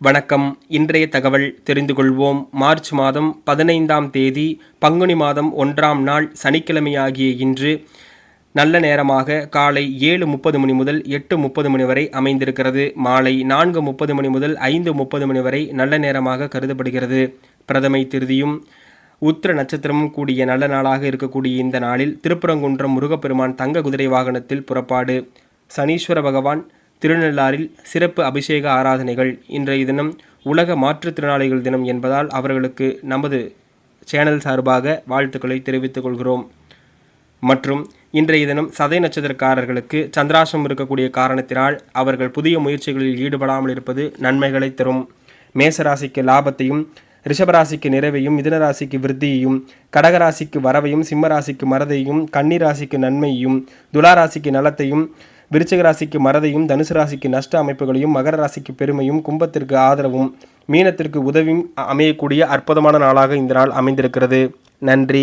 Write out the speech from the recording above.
வணக்கம். இன்றைய தகவல் தெரிந்து கொள்வோம். மார்ச் மாதம் 15ஆம் தேதி பங்குனி மாதம் 1ஆம் நாள் சனிக்கிழமையாகிய இன்று நல்ல நேரமாக காலை 7:30 மணி முதல் 8:30 மணி வரை அமைந்திருக்கிறது. மாலை 4:30 மணி முதல் 5:30 மணி வரை நல்ல நேரமாக கருதப்படுகிறது. பிரதமை திருதியும் உத்திர நட்சத்திரமும் கூடிய நல்ல நாளாக இருக்கக்கூடிய இந்த நாளில் திருப்பரங்குன்றம் முருகப்பெருமான் தங்க குதிரை வாகனத்தில் புறப்பாடு. சனீஸ்வர பகவான் திருநள்ளாறில் சிறப்பு அபிஷேக ஆராதனைகள். இன்றைய தினம் உலக மாற்றுத்திறனாளிகள் தினம் என்பதால் அவர்களுக்கு நமது சேனல் சார்பாக வாழ்த்துக்களை தெரிவித்துக் கொள்கிறோம். மற்றும் இன்றைய தினம் சதய நட்சத்திரக்காரர்களுக்கு சந்திராசம் இருக்கக்கூடிய காரணத்தினால் அவர்கள் புதிய முயற்சிகளில் ஈடுபடாமல் இருப்பது நன்மைகளை தரும். மேசராசிக்கு லாபத்தையும், ரிஷபராசிக்கு நிறைவையும், மிதுனராசிக்கு விருத்தியையும், கடகராசிக்கு வரவையும், சிம்மராசிக்கு மறதையும், கன்னிராசிக்கு நன்மையையும், துளாராசிக்கு நலத்தையும், விருச்சிக ராசிக்கு மறதையும், தனுசு ராசிக்கு நஷ்ட அமைப்புகளையும், மகர ராசிக்கு பெருமையும், கும்பத்திற்கு ஆதரவும், மீனத்திற்கு உதவியும் அமையக்கூடிய அற்புதமான நாளாக இந்த நாள் அமைந்திருக்கிறது. நன்றி.